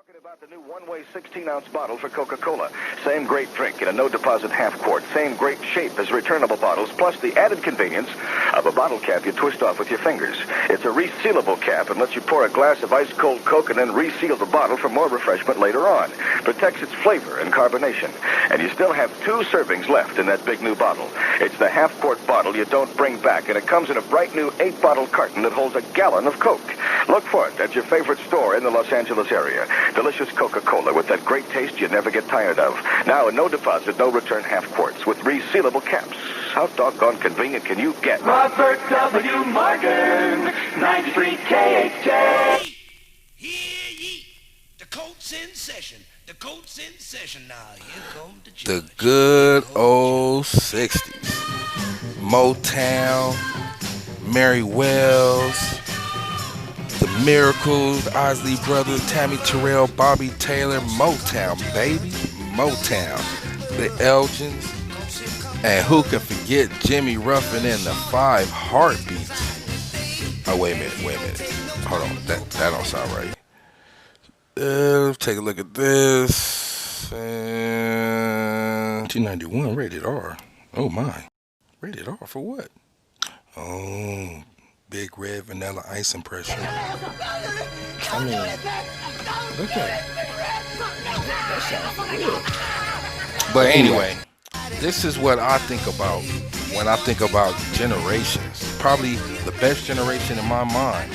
About the new one-way 16-ounce bottle for Coca-Cola. Same great drink in a no-deposit half-quart. Same great shape as returnable bottles, plus the added convenience of a bottle cap you twist off with your fingers. It's a resealable cap and lets you pour a glass of ice-cold Coke and then reseal the bottle for more refreshment later on. Protects its flavor and carbonation. And you still have 2 servings left in that big new bottle. It's the half-quart bottle you don't bring back, and it comes in a bright new 8-bottle carton that holds a gallon of Coke. Look for it at your favorite store in the Los Angeles area. Delicious Coca-Cola with that great taste you never get tired of. Now in no deposit, no return half-quarts with resealable caps. How doggone convenient can you get? Robert W. Morgan, 93 KHJ. Hear ye, the Colts in session. The Colts in session now. Here come the judge. The good old 60s. Motown, Mary Wells, The Miracles, Isley Brothers, Tammy Terrell, Bobby Taylor, Motown, baby, Motown. The Elgins, and who can forget Jimmy Ruffin and the 5 Heartbeats? Oh, wait a minute. Hold on, that don't sound right. Let's take a look at this. 1991, rated R. Oh my, rated R for what? Oh, Big Red Vanilla Ice impression. I mean, look at it. That sounds good. But anyway, this is what I think about when I think about generations. Probably the best generation in my mind.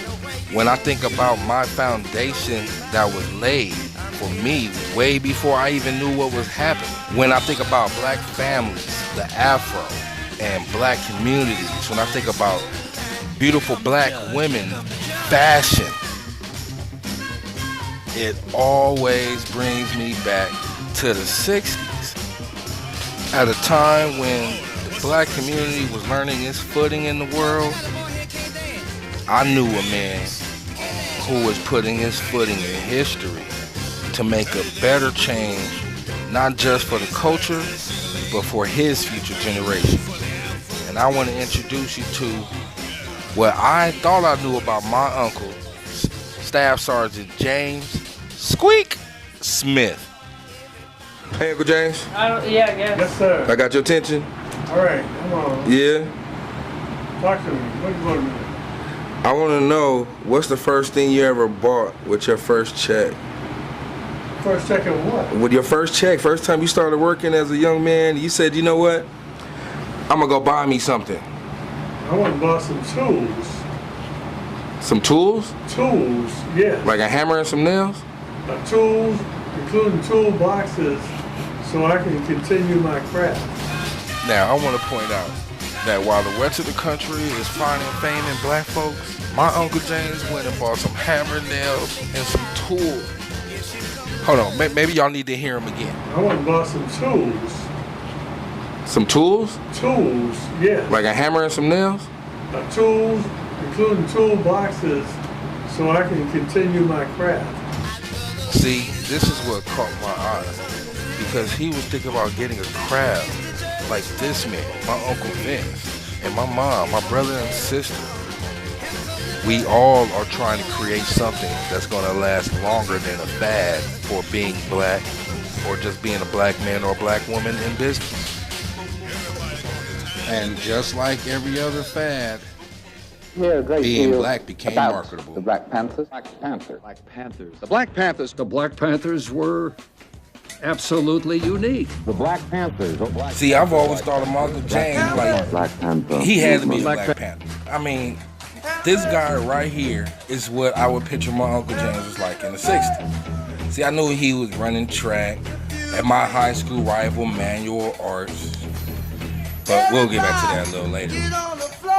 When I think about my foundation that was laid for me way before I even knew what was happening. When I think about black families, the Afro, and black communities. When I think about beautiful black women, fashion, it always brings me back to the 60s. At a time when the black community was learning its footing in the world, I knew a man who was putting his footing in history to make a better change, not just for the culture, but for his future generation. And I want to introduce you to what I thought I knew about my uncle, Staff Sergeant James Squeak Smith. Hey, Uncle James. Yeah, I guess. Yes, sir. I got your attention? All right, come on. Yeah? Talk to me. What you want to do? I want to know, what's the first thing you ever bought with your first check? First check of what? With your first check, first time you started working as a young man, you said, you know what? I'm going to go buy me something. I want to buy some tools. Some tools? Tools, yes. Like a hammer and some nails? Tools, including tool boxes, so I can continue my craft. Now, I want to point out that while the rest of the country is finding fame in black folks, my Uncle James went and bought some hammer nails and some tools. Hold on, maybe y'all need to hear him again. I want to buy some tools. Some tools? Tools, yes. Like a hammer and some nails? Tools, including tool boxes, so I can continue my craft. See, this is what caught my eye, because he was thinking about getting a craft like this man, my Uncle Vince, and my mom, my brother and sister. We all are trying to create something that's going to last longer than a fad for being black or just being a black man or a black woman in business. And just like every other fad, being black became marketable. The Black Panthers. The Black Panthers were absolutely unique. The Black Panthers. See, I've always thought of Uncle James like Black Panther. he had to be a Black Panther. I mean, this guy right here is what I would picture my Uncle James was like in the 60s. See, I knew he was running track at my high school rival, Manual Arts. But we'll get back to that a little later.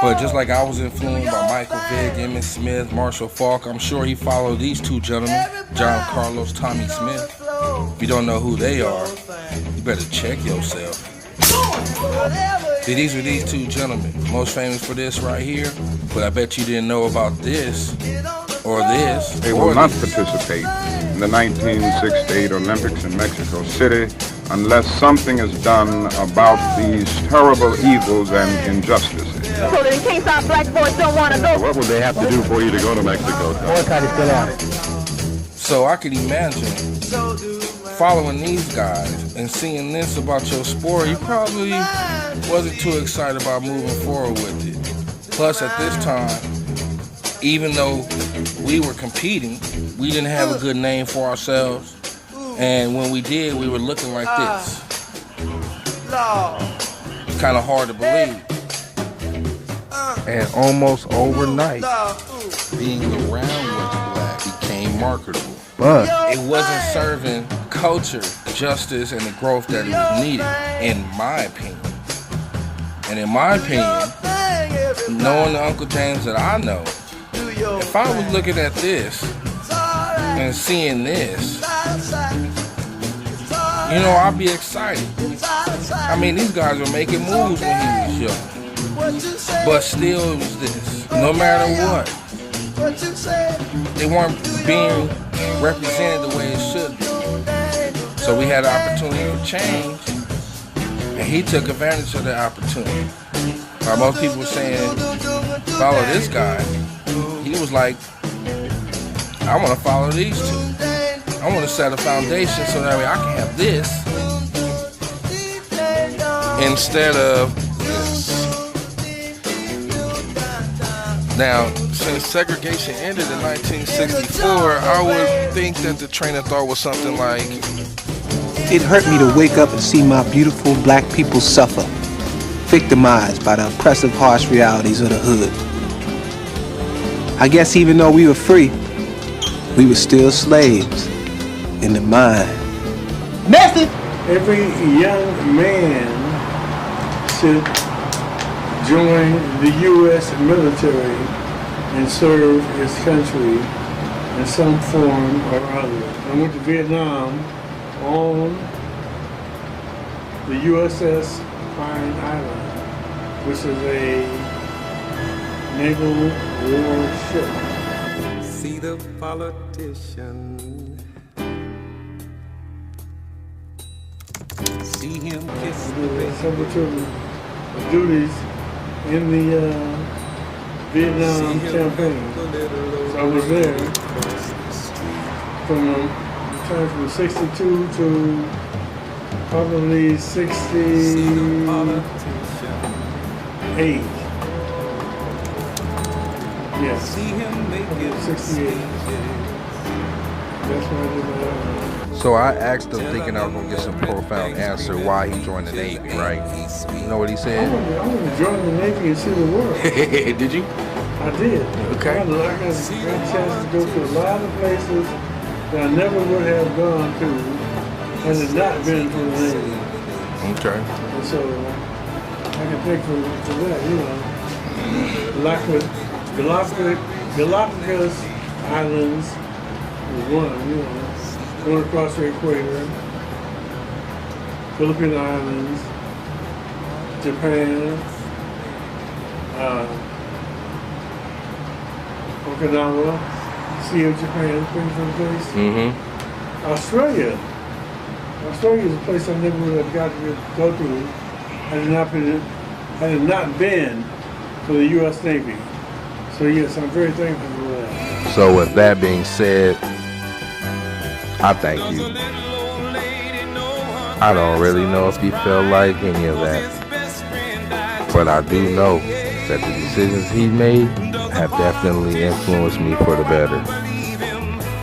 But just like I was influenced by Michael Vick, Emmett Smith, Marshall Falk, I'm sure he followed these 2 gentlemen, John Carlos, Tommy Smith. If you don't know who they are, you better check yourself. See, these were these 2 gentlemen, most famous for this right here, but I bet you didn't know about this, or this, They will not participate in the 1968 Olympics in Mexico City unless something is done about these terrible evils and injustices. So that in case our black boys don't want to go. What would they have to do for you to go to Mexico? So So I could imagine following these guys and seeing this about your sport, you probably wasn't too excited about moving forward with it. Plus, at this time, even though we were competing, we didn't have a good name for ourselves. And when we did, we were looking like this. It's kind of hard to believe. And almost overnight, being around West Black became marketable. But it wasn't serving culture, justice, and the growth that it was needed, in my opinion. And in my opinion, knowing the Uncle James that I know, if I was looking at this and seeing this, you know, I'd be excited. I mean, these guys were making moves when he was young. But still, it was this. No matter what, they weren't being represented the way it should be. So we had an opportunity for change, and he took advantage of the opportunity. While most people were saying, follow this guy, he was like, I want to follow these two. I want to set a foundation so that way I can have this instead of this. Now, since segregation ended in 1964, I would think that the train of thought was something like, it hurt me to wake up and see my beautiful black people suffer, victimized by the oppressive, harsh realities of the hood. I guess even though we were free, we were still slaves in the mind. Message! Every young man should join the U.S. military and serve his country in some form or other. I went to Vietnam on the USS Pine Island, which is a naval warship. See the politician, see him kiss the baby. Duties in the Vietnam campaign. So I was there from 62 to probably 68. Yes. 68. That's what I did. so I asked him thinking I was going to get some profound answer why he joined the Navy, right? You know what he said? I want to join the Navy and see the world. Did you? I did. Okay. I got a chance to go to a lot of places that I never would have gone to had it not been for the Navy. Okay. And so I can thank for that, you know. Galapagos Islands was one, you know. Going across the equator, Philippine Islands, Japan, Okinawa, Sea of Japan, things like this. Mm-hmm. Australia. Australia is a place I never would have got to go to had it not been for the U.S. Navy. So yes, I'm very thankful for that. So with that being said, I thank you. I don't really know if you felt like any of that, but I do know that the decisions he made have definitely influenced me for the better.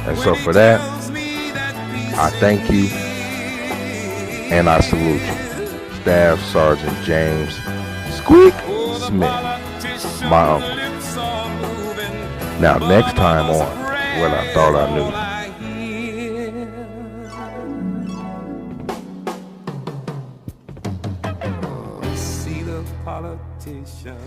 And so for that, I thank you and I salute you. Staff Sergeant James Squeak Smith, my uncle. Now next time on What I Thought I Knew. see the politician.